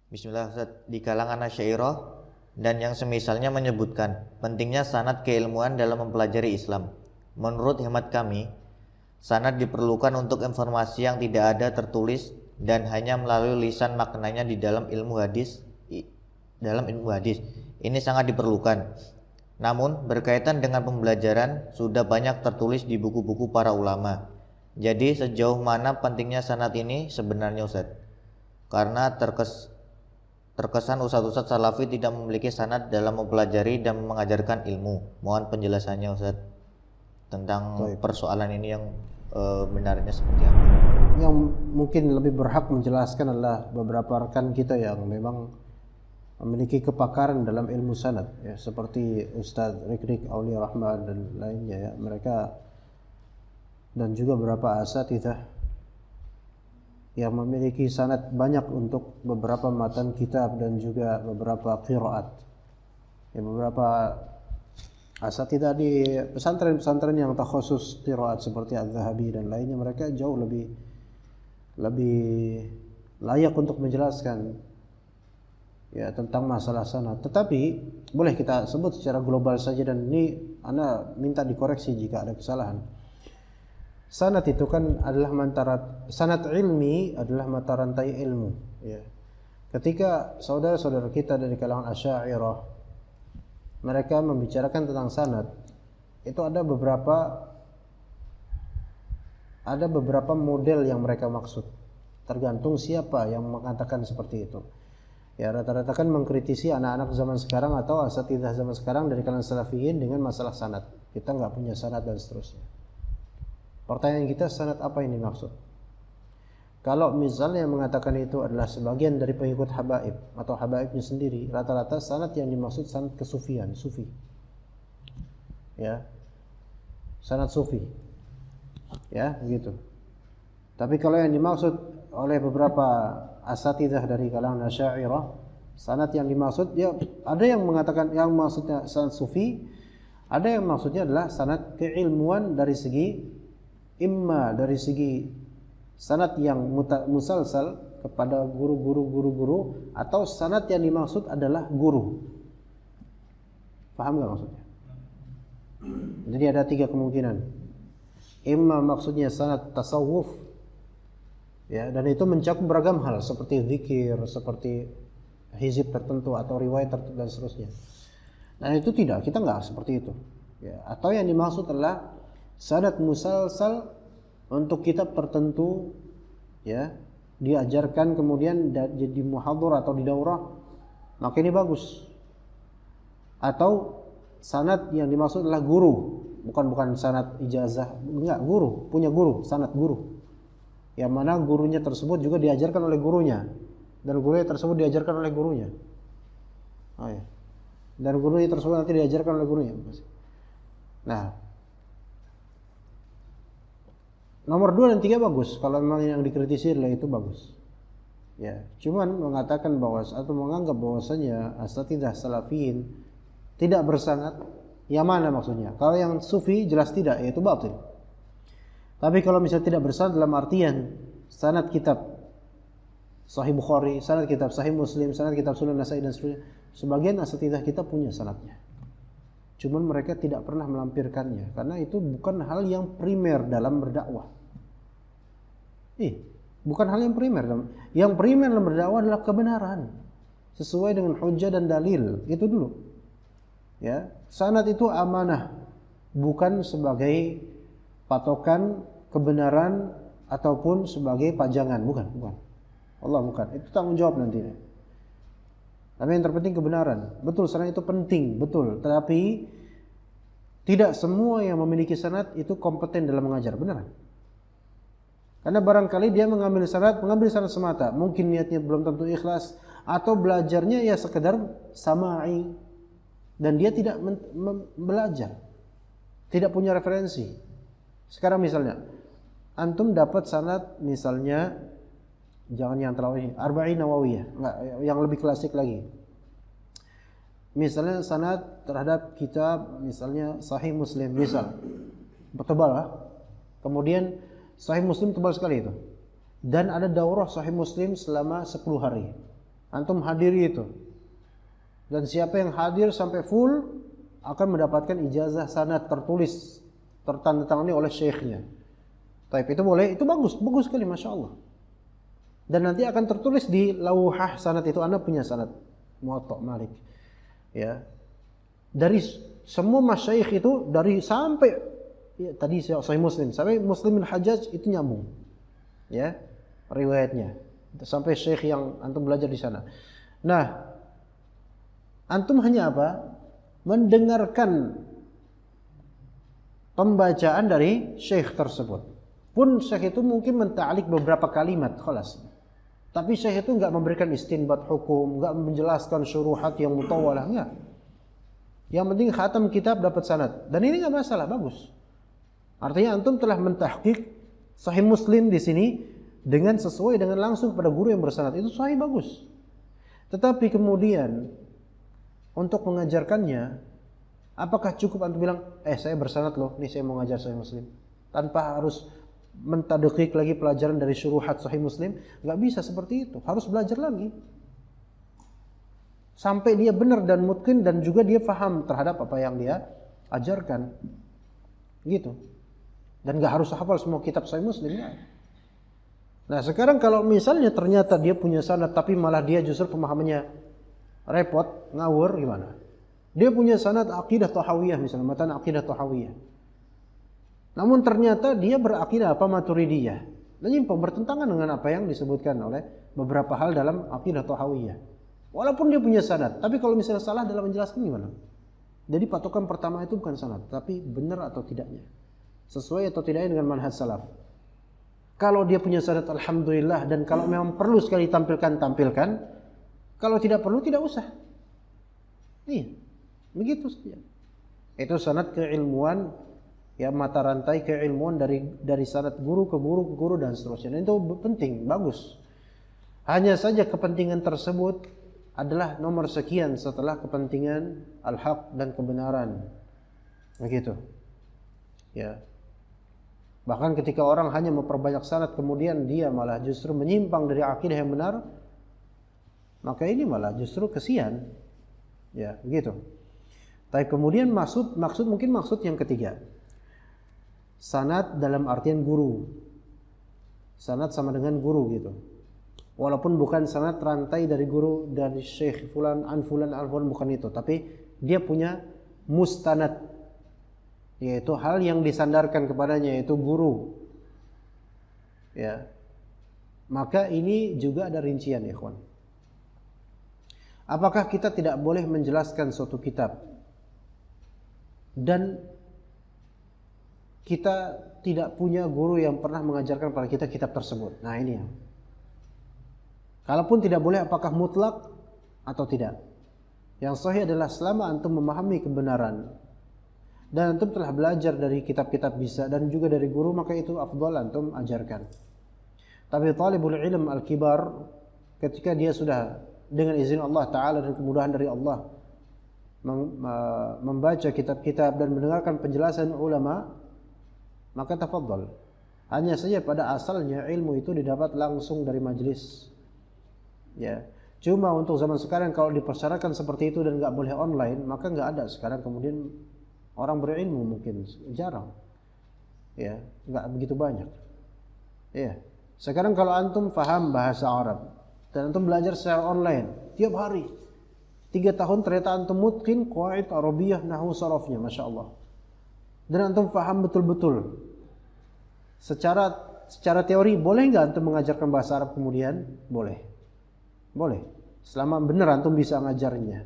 Bismillah Ustaz, di kalangan Asy'ariyah dan yang semisalnya menyebutkan pentingnya sanad keilmuan dalam mempelajari Islam. Menurut hemat kami, sanad diperlukan untuk informasi yang tidak ada tertulis dan hanya melalui lisan maknanya di dalam ilmu hadis. Ini sangat diperlukan. Namun berkaitan dengan pembelajaran sudah banyak tertulis di buku-buku para ulama. Jadi sejauh mana pentingnya sanad ini sebenarnya Ustaz? Karena terkesan ustadz-ustadz salafi tidak memiliki sanad dalam mempelajari dan mengajarkan ilmu. Mohon penjelasannya Ustadz tentang persoalan ini yang benarnya seperti apa. Yang mungkin lebih berhak menjelaskan adalah beberapa rekan kita yang memang memiliki kepakaran dalam ilmu sanad, ya, seperti Ustadz Rikrik Aulia Rahman dan lainnya, ya. Mereka dan juga beberapa asatidzah yang memiliki sanad banyak untuk beberapa matan kitab dan juga beberapa qiraat. Ya, beberapa asatidzah di pesantren-pesantren yang takhusus qiraat seperti Az-Zahabi dan lainnya, mereka jauh lebih layak untuk menjelaskan, ya, tentang masalah sanad. Tetapi boleh kita sebut secara global saja, dan ini Anda minta dikoreksi jika ada kesalahan. Sanad itu kan adalah sanad ilmi adalah mata rantai ilmu, ya. Ketika saudara-saudara kita dari kalangan Asy'ariyah mereka membicarakan tentang sanad, itu ada beberapa model yang mereka maksud. Tergantung siapa yang mengatakan seperti itu. Ya, rata-rata kan mengkritisi anak-anak zaman sekarang atau asatidzah zaman sekarang dari kalangan salafiyin dengan masalah sanad. Kita nggak punya sanad dan seterusnya. Pertanyaan kita, sanad apa ini maksud? Kalau misalnya mengatakan itu adalah sebagian dari pengikut habaib atau habaibnya sendiri, rata-rata sanad yang dimaksud sanad kesufian, sufi. Ya. Sanad sufi. Ya, begitu. Tapi kalau yang dimaksud oleh beberapa asatidzah dari kalangan Asy'ariyah, sanad yang dimaksud, ya, ada yang mengatakan yang maksudnya sanad sufi, ada yang maksudnya adalah sanad keilmuan dari segi sanad yang musalsal kepada guru, atau sanad yang dimaksud adalah guru. Paham nggak maksudnya? Jadi ada 3 kemungkinan. Imma maksudnya sanad tasawuf, ya, dan itu mencakup beragam hal seperti zikir, seperti hizib tertentu atau riwayat tertentu dan seterusnya. Nah, itu tidak, kita nggak seperti itu, ya. Atau yang dimaksud adalah sanad musalsal untuk kitab tertentu, ya, diajarkan kemudian jadi muhadhar atau di daurah, maka ini bagus. Atau sanad yang dimaksud adalah guru, bukan sanad ijazah, enggak, guru, punya guru, sanad guru, yang mana gurunya tersebut juga diajarkan oleh gurunya, dan gurunya tersebut diajarkan oleh gurunya. Oh, ya. Dan gurunya tersebut nanti diajarkan oleh gurunya. Nah, nomor 2 dan 3 bagus. Kalau memang yang dikritisi adalah itu, bagus. Ya, cuman mengatakan atau menganggap bahwasanya asatidzah salafiyin tidak bersanad, yang mana maksudnya? Kalau yang sufi jelas tidak, yaitu batil. Tapi kalau misalnya tidak bersanad dalam artian sanad kitab Sahih Bukhari, sanad kitab Sahih Muslim, sanad kitab Sunan Nasa'i dan seterusnya, sebagian asatidzah kita punya sanadnya. Cuman mereka tidak pernah melampirkannya karena itu bukan hal yang primer dalam berdakwah. Bukan hal yang primer. Yang primer dalam berdakwah adalah kebenaran sesuai dengan hujjah dan dalil. Itu dulu. Ya, sanad itu amanah, bukan sebagai patokan kebenaran ataupun sebagai pajangan, bukan. Allah bukan. Itu tanggung jawab nanti. Tapi yang terpenting kebenaran. Betul, sanad itu penting, betul. Tetapi tidak semua yang memiliki sanad itu kompeten dalam mengajar, benar? Karena barangkali dia mengambil sanad semata. Mungkin niatnya belum tentu ikhlas, atau belajarnya ya sekedar sama'i, dan dia tidak belajar, tidak punya referensi. Sekarang misalnya antum dapat sanad, misalnya jangan yang terlalu Arba'in Nawawiyah, enggak, yang lebih klasik lagi. Misalnya sanad terhadap kitab misalnya Sahih Muslim, misal tebal lah. Kemudian Sahih Muslim tebal sekali itu. Dan ada daurah Sahih Muslim selama 10 hari. Antum hadiri itu. Dan siapa yang hadir sampai full akan mendapatkan ijazah sanad tertulis, tertandatangani oleh syekhnya. Tapi itu boleh, itu bagus sekali, masya Allah. Dan nanti akan tertulis di lauhah sanad itu, Anda punya sanad Muwatta Malik. Ya, dari semua masyayikh itu, dari sampai ya, tadi Sahih Muslim sampai Muslim bin Hajjaj itu nyambung, ya riwayatnya sampai syekh yang antum belajar di sana. Nah, antum hanya apa? Mendengarkan pembacaan dari syekh tersebut. Pun syekh itu mungkin menta'alik beberapa kalimat, khalas. Tapi syekh itu enggak memberikan istinbat hukum, enggak menjelaskan syuruhat yang mutawalah, enggak. Yang penting khatam kitab dapat sanad. Dan ini enggak masalah, bagus. Artinya antum telah mentahqiq Sahih Muslim di sini dengan sesuai dengan langsung pada guru yang bersanad. Itu sahih, bagus. Tetapi kemudian untuk mengajarkannya, apakah cukup antum bilang, saya bersanad loh, nih saya mau ngajar Sahih Muslim, tanpa harus mentadqiq lagi pelajaran dari syuruhat Sahih Muslim? Nggak bisa seperti itu, harus belajar lagi sampai dia benar dan mungkin dan juga dia paham terhadap apa yang dia ajarkan, gitu. Dan nggak harus hafal semua kitab Sahih Muslim ya. Nah sekarang kalau misalnya ternyata dia punya sanad tapi malah dia justru pemahamannya repot, ngawur, gimana? Dia punya sanad aqidah Thahawiyah misalnya, matan aqidah Thahawiyah. Namun ternyata dia berakidah apa? Maturidiyah. Menyimpang, bertentangan dengan apa yang disebutkan oleh beberapa hal dalam aqidah Thahawiyah. Walaupun dia punya sanad, tapi kalau misalnya salah dalam menjelaskan gimana? Jadi patokan pertama itu bukan sanad, tapi benar atau tidaknya. Sesuai atau tidaknya dengan manhaj salaf. Kalau dia punya sanad, alhamdulillah, dan kalau memang perlu sekali tampilkan. Kalau tidak perlu, tidak usah. Iya, begitu saja. Itu sanad keilmuan, ya mata rantai keilmuan dari sanad guru ke guru dan seterusnya. Dan itu penting, bagus. Hanya saja kepentingan tersebut adalah nomor sekian setelah kepentingan al-haq dan kebenaran. Begitu. Ya. Bahkan ketika orang hanya memperbanyak sanad kemudian dia malah justru menyimpang dari akidah yang benar, maka ini malah justru kesian. Ya, begitu. Tapi kemudian maksud yang ketiga. Sanad dalam artian guru. Sanad sama dengan guru gitu. Walaupun bukan sanad rantai dari guru dari syekh fulan an fulan bukan itu, tapi dia punya mustanad, yaitu hal yang disandarkan kepadanya, yaitu guru. Ya. Maka ini juga ada rincian, ya ikhwan. Apakah kita tidak boleh menjelaskan suatu kitab dan kita tidak punya guru yang pernah mengajarkan pada kita kitab tersebut? Nah ini ya. Kalaupun tidak boleh, apakah mutlak atau tidak? Yang sahih adalah selama antum memahami kebenaran dan antum telah belajar dari kitab-kitab bisa dan juga dari guru, maka itu afdal antum ajarkan. Tapi talibul ilm al-kibar, ketika dia sudah dengan izin Allah Ta'ala dan kemudahan dari Allah membaca kitab-kitab dan mendengarkan penjelasan ulama, maka tafadhal. Hanya saja pada asalnya ilmu itu didapat langsung dari majelis. Ya, cuma untuk zaman sekarang kalau dipersyaratkan seperti itu dan nggak boleh online, maka nggak ada sekarang kemudian orang berilmu, mungkin jarang. Ya, nggak begitu banyak. Ya, sekarang kalau antum faham bahasa Arab dan antum belajar secara online tiap hari 3 tahun, ternyata antum mutqin qawaid Arabiyah nahwu sarafnya, masya Allah. Dan antum faham betul-betul. Secara teori boleh nggak antum mengajarkan bahasa Arab kemudian? Boleh. Boleh, selama benar antum bisa ngajarnya.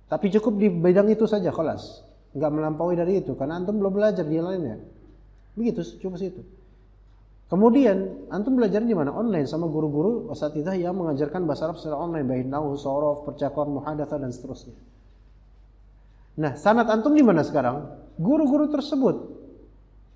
Tapi cukup di bidang itu saja, khalas. Enggak melampaui dari itu, karena antum belum belajar di lainnya. Begitu, cuma situ. Kemudian antum belajar di mana? Online sama guru-guru asatidzah yang mengajarkan bahasa Arab secara online, baik nahwu, shorof, percakapan, muhadatsah dan seterusnya. Nah, sanad antum di mana sekarang? Guru-guru tersebut.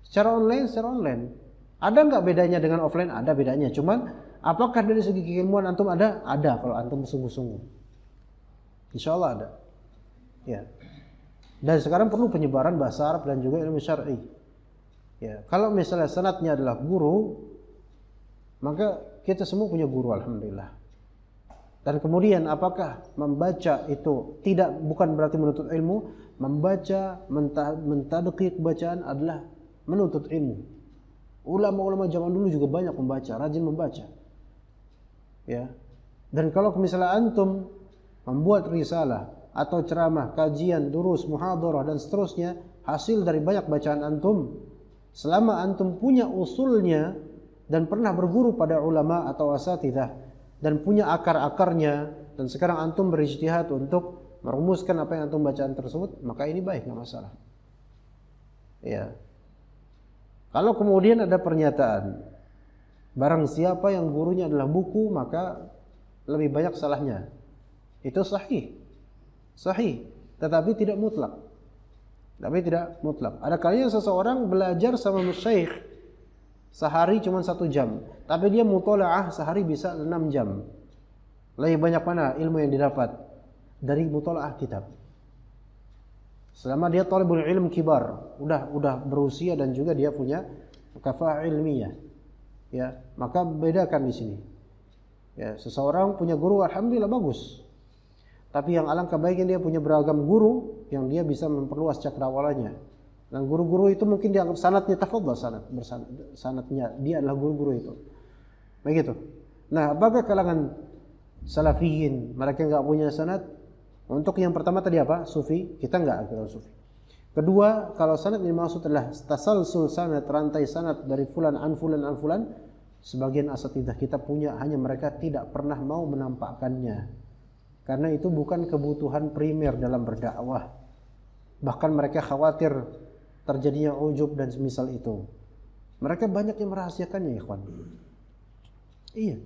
Secara online. Ada enggak bedanya dengan offline? Ada bedanya, cuman apakah dari segi keilmuan antum ada? Ada kalau antum sungguh-sungguh. Insyaallah ada. Ya. Dan sekarang perlu penyebaran bahasa Arab dan juga ilmu syar'i. Ya, kalau misalnya sanadnya adalah guru, maka kita semua punya guru, alhamdulillah. Dan kemudian apakah membaca itu bukan berarti menuntut ilmu? Membaca, mentadqiq bacaan adalah menuntut ilmu. Ulama-ulama zaman dulu juga banyak membaca, rajin membaca. Ya. Dan kalau misalnya antum membuat risalah atau ceramah, kajian, durus, muhadarah dan seterusnya, hasil dari banyak bacaan antum, selama antum punya usulnya dan pernah berguru pada ulama atau asatidzah dan punya akar-akarnya, dan sekarang antum berijtihad untuk merumuskan apa yang antum bacaan tersebut, maka ini baik, nggak masalah. Ya. Kalau kemudian ada pernyataan barang siapa yang gurunya adalah buku, maka lebih banyak salahnya, itu sahih, tetapi tidak mutlak. Ada kalanya seseorang belajar sama masyayikh sehari cuma 1 jam, tapi dia mutola'ah sehari bisa 6 jam. Lebih banyak mana ilmu yang didapat? Dari mutola'ah kitab. Selama dia talibul ilm kibar, udah berusia dan juga dia punya kafah ilmiah, ya, maka bedakan di sini. Ya, seseorang punya guru alhamdulillah bagus. Tapi yang alangkah baiknya dia punya beragam guru yang dia bisa memperluas cakrawalannya. Dan guru-guru itu mungkin dianggap sanadnya tafadhal sanadnya dia adalah guru-guru itu. Begitu. Nah, apakah kalangan salafiyin mereka enggak punya sanad? Untuk yang pertama tadi apa? Sufi, kita enggak akal sufi. Kedua, kalau sanad yang dimaksud adalah tasalsul sanad, rantai sanad dari fulan an fulan, sebagian asatidzah kita punya, hanya mereka tidak pernah mau menampakkannya. Karena itu bukan kebutuhan primer dalam berdakwah. Bahkan mereka khawatir terjadinya ujub dan semisal itu. Mereka banyak yang merahasiakannya, ikhwan. Iya.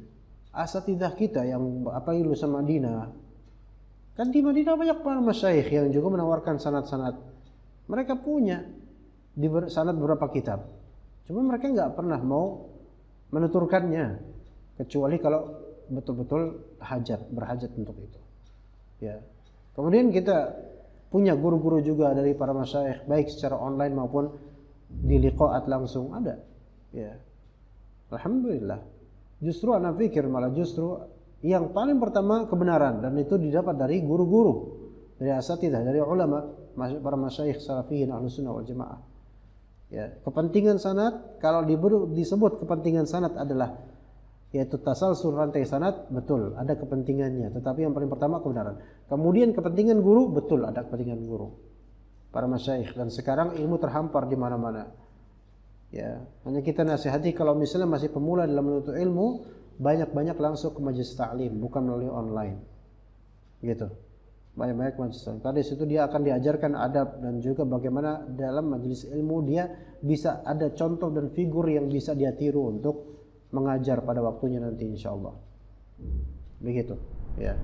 Asatidzah kita yang apalagi lulusan Madinah, kan di Madinah banyak para masyayikh yang juga menawarkan sanad-sanad. Mereka punya di sanad beberapa kitab. Cuma mereka enggak pernah mau menuturkannya, kecuali kalau betul-betul berhajat untuk itu. Ya. Kemudian kita punya guru-guru juga dari para masyayikh, baik secara online maupun di liqa'at langsung ada. Ya. Alhamdulillah. Justru ana pikir malah justru yang paling pertama kebenaran, dan itu didapat dari guru-guru, dari asatidzah, dari ulama, para masyayikh salafiyin ahlus sunnah wal jamaah. Ya, kepentingan sanad, kalau disebut kepentingan sanad adalah yaitu tasalsul rantai sanad, betul ada kepentingannya, tetapi yang paling pertama kebenaran. Kemudian kepentingan guru, betul ada kepentingan guru, para masyayikh, dan sekarang ilmu terhampar di mana-mana. Ya, hanya kita nasihati kalau misalnya masih pemula dalam menuntut ilmu, banyak-banyak langsung ke majelis ta'lim, bukan melalui online. Gitu. Banyak-banyak majelis ta'lim. Tadi situ dia akan diajarkan adab dan juga bagaimana dalam majelis ilmu dia bisa ada contoh dan figur yang bisa dia tiru untuk mengajar pada waktunya nanti insyaallah. Begitu, ya.